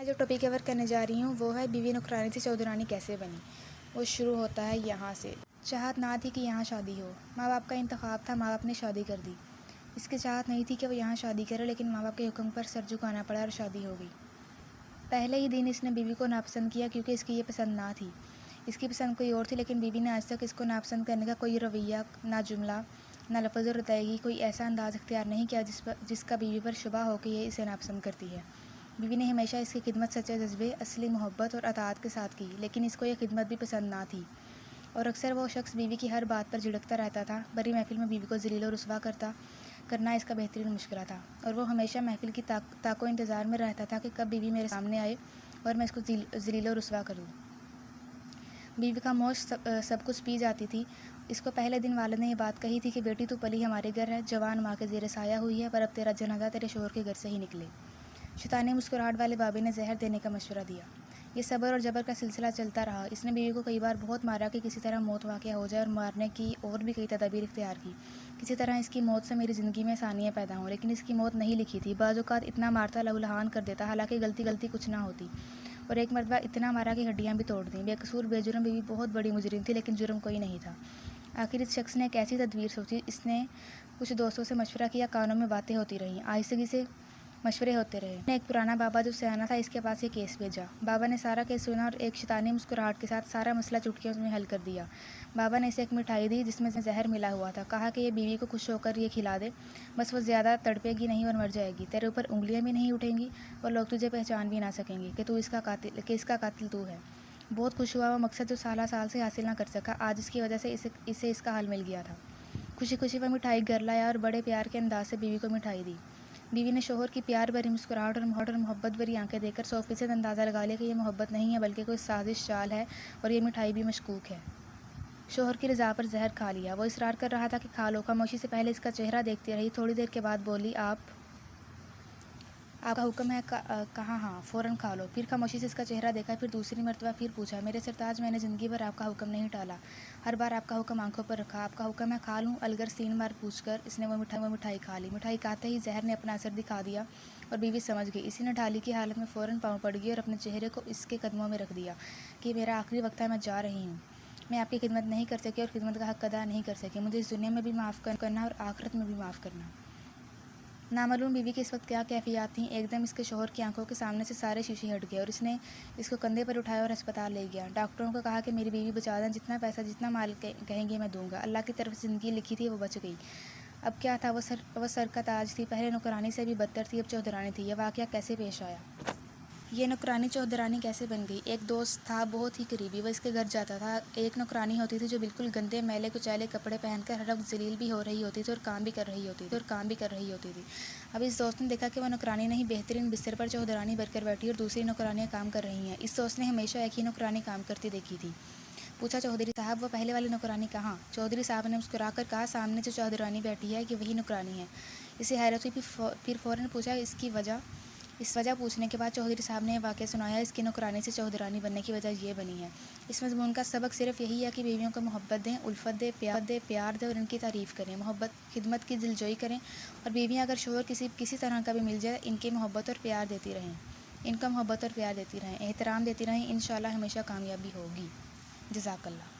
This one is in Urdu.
میں جو ٹاپک کور کرنے جا رہی ہوں وہ ہے بیوی نوکرانی سے چودرانی کیسے بنی۔ وہ شروع ہوتا ہے یہاں سے۔ چاہت نہ تھی کہ یہاں شادی ہو، ماں باپ کا انتخاب تھا، ماں باپ نے شادی کر دی۔ اس کی چاہت نہیں تھی کہ وہ یہاں شادی کرے، لیکن ماں باپ کے حکم پر سر جھکانا پڑا اور شادی ہو گئی۔ پہلے ہی دن اس نے بیوی کو ناپسند کیا کیونکہ اس کی یہ پسند نہ تھی۔ اس کی پسند کوئی اور تھی، لیکن بیوی نے آج تک اس کو ناپسند کرنے کا کوئی رویہ، نہ جملہ، نہ لفظ اور ادائیگی، کوئی ایسا انداز اختیار نہیں کیا جس کا بیوی پر شبہ ہو کہ یہ اسے ناپسند کرتی ہے۔ بیوی نے ہمیشہ اس کی خدمت سچے جذبے، اصلی محبت اور اطاعت کے ساتھ کی، لیکن اس کو یہ خدمت بھی پسند نہ تھی، اور اکثر وہ شخص بیوی کی ہر بات پر جھڑکتا رہتا تھا۔ بڑی محفل میں بیوی کو ذلیل و رسوا کرنا اس کا بہترین مشغلہ تھا، اور وہ ہمیشہ محفل کی طاق و انتظار میں رہتا تھا کہ کب بیوی میرے سامنے آئے اور میں اس کو ذلیل و رسوا کروں۔ بیوی کا موج سب کچھ پی جاتی تھی۔ اس کو پہلے دن والد نے یہ بات کہی تھی کہ بیٹی تو پلی ہمارے گھر ہے، جوان ماں کے زیر سایہ ہوئی ہے، پر اب تیرا جنازہ تیرے شوہر کے گھر سے ہی نکلے۔ شیطانی مسکراہٹ والے بابے نے زہر دینے کا مشورہ دیا۔ یہ صبر اور جبر کا سلسلہ چلتا رہا۔ اس نے بیوی کو کئی بار بہت مارا کہ کسی طرح موت واقع ہو جائے، اور مارنے کی اور بھی کئی تدابیر اختیار کی، کسی طرح اس کی موت سے میری زندگی میں آسانیاں پیدا ہوں، لیکن اس کی موت نہیں لکھی تھی۔ بعض اوقات اتنا مارتا لہولہان کر دیتا، حالانکہ غلطی کچھ نہ ہوتی، اور ایک مرتبہ اتنا مارا کہ ہڈیاں بھی توڑ دیں۔ بے قصور بے جرم بیوی بہت بڑی مجرم تھی، لیکن جرم کوئی نہیں تھا۔ آخر اس شخص نے ایک ایسی تدبیر سوچی۔ اس نے کچھ دوستوں سے مشورہ کیا، کانوں میں باتیں ہوتی رہیں، آہستگی سے مشورے ہوتے رہے۔ ایک پرانا بابا جو سیاںا تھا، اس کے پاس یہ کیس بھیجا۔ بابا نے سارا کیس سنا اور ایک شیطانی مسکراہٹ کے ساتھ سارا مسئلہ چٹکیوں میں حل کر دیا۔ بابا نے اسے ایک مٹھائی دی جس میں زہر ملا ہوا تھا۔ کہا کہ یہ بیوی کو خوش ہو کر یہ کھلا دے، بس وہ زیادہ تڑپے گی نہیں اور مر جائے گی، تیرے اوپر انگلیاں بھی نہیں اٹھیں گی، اور لوگ تجھے پہچان بھی نہ سکیں گے کہ اس کا قاتل تو ہے۔ بہت خوش ہوا۔ وہ مقصد جو سال سے حاصل نہ کر سکا، آج اس کی وجہ سے اسے اس کا حل مل گیا تھا۔ خوشی خوشی وہ مٹھائی گھر لایا اور بڑے پیار کے انداز سے بیوی کو مٹھائی دی۔ بیوی نے شوہر کی پیار بھری مسکراہٹ اور محبت بھری آنکھیں دیکھ کر 100% اندازہ لگا لیا کہ یہ محبت نہیں ہے بلکہ کوئی سازش چال ہے، اور یہ مٹھائی بھی مشکوک ہے۔ شوہر کی رضا پر زہر کھا لیا۔ وہ اصرار کر رہا تھا کہ کھا لو۔ خاموشی سے پہلے اس کا چہرہ دیکھتی رہی، تھوڑی دیر کے بعد بولی، آپ کا حکم ہے؟ کہا ہاں، فوراً کھا لو۔ پھر خاموشی سے اس کا چہرہ دیکھا، پھر دوسری مرتبہ پھر پوچھا، میرے سرتاج، میں نے زندگی بھر آپ کا حکم نہیں ٹالا، ہر بار آپ کا حکم آنکھوں پر رکھا، آپ کا حکم ہے کھا لوں؟ الگر 3 بار پوچھ کر اس نے وہ مٹھائی کھا لی۔ مٹھائی کھاتے ہی زہر نے اپنا اثر دکھا دیا اور بیوی سمجھ گئی۔ اسی نے ڈھالی کی حالت میں فوراً پاؤں پڑ گئی اور اپنے چہرے کو اس کے قدموں میں رکھ دیا کہ میرا آخری وقت ہے، میں جا رہی ہوں۔ میں آپ کی خدمت نہیں کر سکی اور خدمت کا حق ادا نہیں کر سکی، مجھے اس دنیا میں بھی معاف کرنا اور آخرت میں بھی معاف کرنا۔ نامعلوم بیوی کی اس وقت کیا کیفیات تھیں۔ ایک دم اس کے شوہر کی آنکھوں کے سامنے سے سارے شیشے ہٹ گئے اور اس نے اس کو کندھے پر اٹھایا اور ہسپتال لے گیا۔ ڈاکٹروں کو کہا کہ میری بیوی بچا دیں، جتنا پیسہ جتنا مال کہیں گے میں دوں گا۔ اللہ کی طرف سے زندگی لکھی تھی، وہ بچ گئی۔ اب کیا تھا؟ وہ سر کا تاج تھی، پہلے نوکرانی سے بھی بدتر تھی، اب چودرانی تھی۔ یہ واقعہ کیسے پیش آیا؟ یہ نوکرانی چودرانی کیسے بن گئی؟ ایک دوست تھا بہت ہی قریبی، وہ اس کے گھر جاتا تھا۔ ایک نوکرانی ہوتی تھی جو بالکل گندے میلے کچیلے کپڑے پہن کر ہر وقت ذلیل بھی ہو رہی ہوتی تھی اور کام بھی کر رہی ہوتی تھی۔ اب اس دوست نے دیکھا کہ وہ نوکرانی نہیں، بہترین بستر پر چودرانی بن کر بیٹھی اور دوسری نوکرانیاں کام کر رہی ہیں۔ اس دوست نے ہمیشہ ایک ہی نوکرانی کام کرتی دیکھی تھی۔ پوچھا، چودھری صاحب، وہ پہلے والی نوکرانی کہاں؟ چودھری صاحب نے مسکرا کر کہا، سامنے جو چودرانی بیٹھی ہے، یہ وہی نوکرانی ہے۔ اسے حیرت ہوئی، پھر فوراً پوچھا اس وجہ پوچھنے کے بعد چودھری صاحب نے یہ واقعہ سنایا۔ اس کی نوکرانی سے چودرانی بننے کی وجہ یہ بنی ہے۔ اس مضمون کا سبق صرف یہی ہے کہ بیویوں کو محبت دیں، الفت دیں، پیار دیں اور ان کی تعریف کریں، خدمت کی دلجوئی کریں، اور بیویاں اگر شوہر کسی طرح کا بھی مل جائے، ان کو محبت اور پیار دیتی رہیں، احترام دیتی رہیں، انشاءاللہ ہمیشہ کامیابی ہوگی۔ جزاک اللہ۔